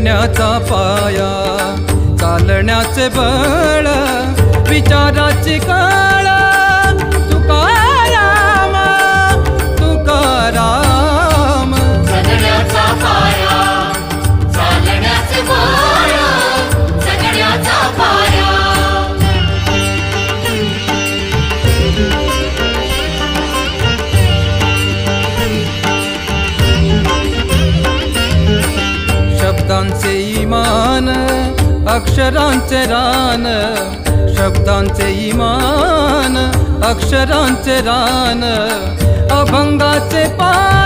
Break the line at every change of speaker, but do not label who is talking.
जगण्याचा पाया, चालण्याचे बळ, विचाराची कळ, तुकाराम तुकाराम.
जगण्याचा पाया, चालण्याचे बळ, जगण्याचा पाया.
शब्दांचे इमान, अक्षरांचे रान, शब्दांचे इमान, अक्षरांचे रान, अभंगाचे पान.